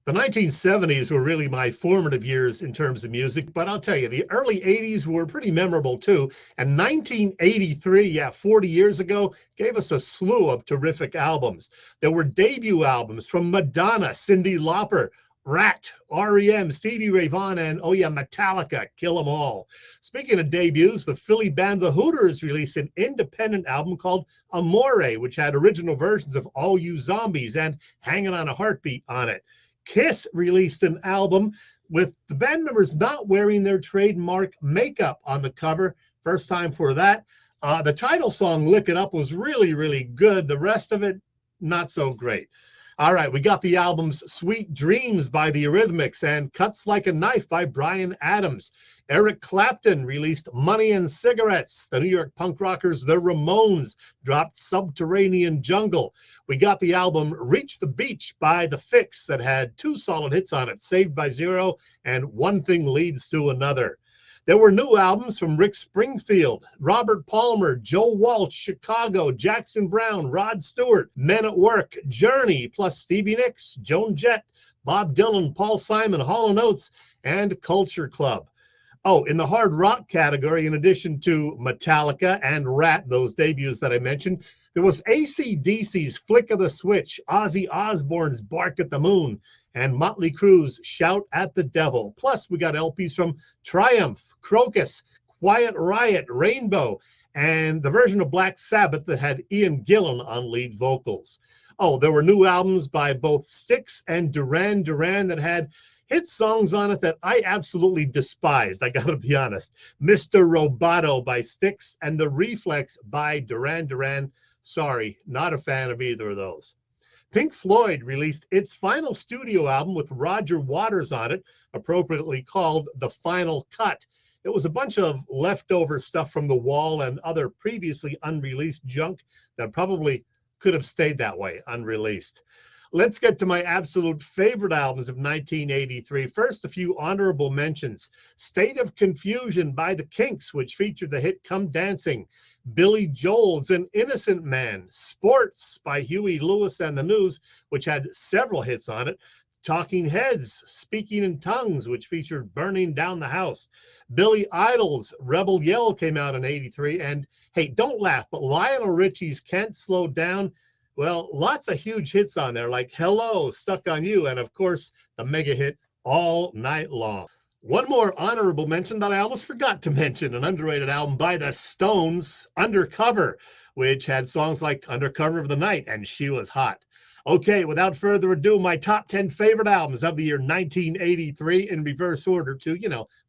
The 1970s were really my formative years in terms of music, but I'll tell you, the early 80s were pretty memorable too. And 1983, yeah, 40 years ago, gave us a slew of terrific albums. There were debut albums from Madonna, Cyndi Lauper, Rat, REM, Stevie Ray Vaughan, and oh yeah, Metallica, Kill 'Em All. Speaking of debuts, the Philly band The Hooters released an independent album called Amore, which had original versions of All You Zombies and Hanging on a Heartbeat on it. Kiss released an album with the band members not wearing their trademark makeup on the cover. First time for that. The title song, Lick It Up, was really, really good. The rest of it, not so great. All right, we got the albums Sweet Dreams by the Eurythmics and Cuts Like a Knife by Bryan Adams. Eric Clapton released Money and Cigarettes. The New York punk rockers The Ramones dropped Subterranean Jungle. We got the album Reach the Beach by The Fix that had two solid hits on it, Saved by Zero and One Thing Leads to Another. There were new albums from Rick Springfield, Robert Palmer, Joe Walsh, Chicago, Jackson Browne, Rod Stewart, Men at Work, Journey, plus Stevie Nicks, Joan Jett, Bob Dylan, Paul Simon, Hall & Oates, and Culture Club. Oh, in the hard rock category, in addition to Metallica and Rat, those debuts that I mentioned, there was AC/DC's Flick of the Switch, Ozzy Osbourne's Bark at the Moon, and Motley Crue's Shout at the Devil. Plus, we got LPs from Triumph, Crocus, Quiet Riot, Rainbow, and the version of Black Sabbath that had Ian Gillan on lead vocals. Oh, there were new albums by both Styx and Duran Duran that had hit songs on it that I absolutely despised, I gotta be honest. Mr. Roboto by Styx and The Reflex by Duran Duran. Sorry, not a fan of either of those. Pink Floyd released its final studio album with Roger Waters on it, appropriately called The Final Cut. It was a bunch of leftover stuff from The Wall and other previously unreleased junk that probably could have stayed that way, unreleased. Let's get to my absolute favorite albums of 1983. First, a few honorable mentions. State of Confusion by the Kinks, which featured the hit Come Dancing. Billy Joel's An Innocent Man. Sports by Huey Lewis and the News, which had several hits on it. Talking Heads, Speaking in Tongues, which featured Burning Down the House. Billy Idol's Rebel Yell came out in 83. And hey, don't laugh, but Lionel Richie's Can't Slow Down. Well, lots of huge hits on there, like Hello, Stuck on You, and of course, the mega hit All Night Long. One more honorable mention that I almost forgot to mention, an underrated album by the Stones, Undercover, which had songs like Undercover of the Night and She Was Hot. Okay, without further ado, my top 10 favorite albums of the year 1983 in reverse order to,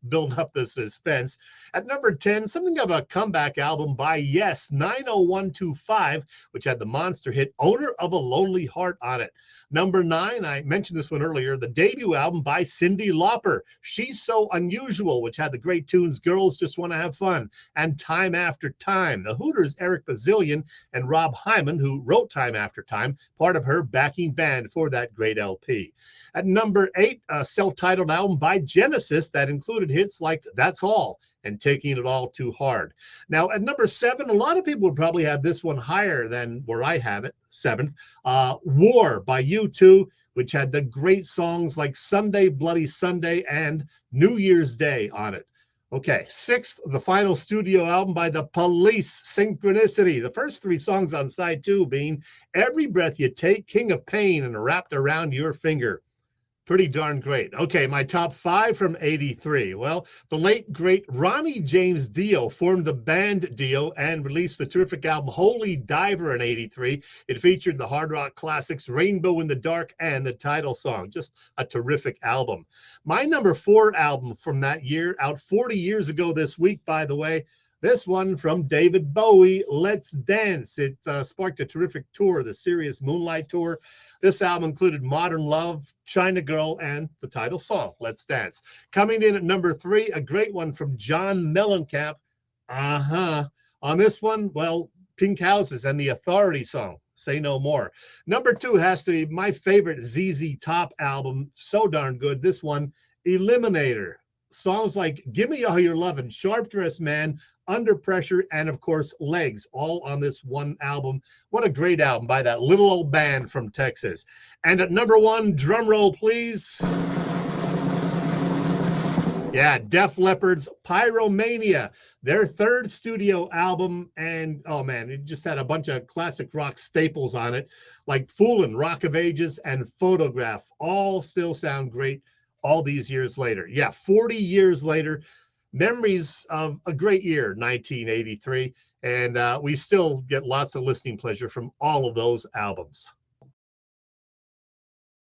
build up the suspense. At number 10, something of a comeback album by Yes, 90125, which had the monster hit Owner of a Lonely Heart on it. Number 9, I mentioned this one earlier, the debut album by Cyndi Lauper, She's So Unusual, which had the great tunes Girls Just Want to Have Fun and Time After Time. The Hooters' Eric Bazillion and Rob Hyman, who wrote Time After Time, part of her backing band for that great LP. At number 8, a self-titled album by Genesis that included hits like That's All and Taking It All Too Hard. Now, at number 7, a lot of people would probably have this one higher than where I have it, 7th. War by U2, which had the great songs like Sunday, Bloody Sunday, and New Year's Day on it. Okay, 6th, the final studio album by The Police, Synchronicity. The first 3 songs on side 2 being Every Breath You Take, King of Pain, and Wrapped Around Your Finger. Pretty darn great. Okay, my top 5 from 83. Well, the late, great Ronnie James Dio formed the band Dio and released the terrific album Holy Diver in 83. It featured the hard rock classics Rainbow in the Dark and the title song. Just a terrific album. My number 4 album from that year, out 40 years ago this week, by the way, this one from David Bowie, Let's Dance. It sparked a terrific tour, the Sirius Moonlight Tour. This album included Modern Love, China Girl, and the title song, Let's Dance. Coming in at number 3, a great one from John Mellencamp. On this one, well, Pink Houses and the Authority song, Say No More. Number 2 has to be my favorite ZZ Top album, so darn good. This one, Eliminator. songs like Give Me All Your Lovin', Sharp Dressed Man, Under Pressure, and of course, Legs, all on this one album. What a great album by that little old band from Texas. And at number one, drum roll, please. Yeah, Def Leppard's Pyromania, their third studio album. And oh man, it just had a bunch of classic rock staples on it, like Foolin', Rock of Ages, and Photograph. All still sound great all these years later. Yeah, 40 years later, memories of a great year, 1983. And we still get lots of listening pleasure from all of those albums.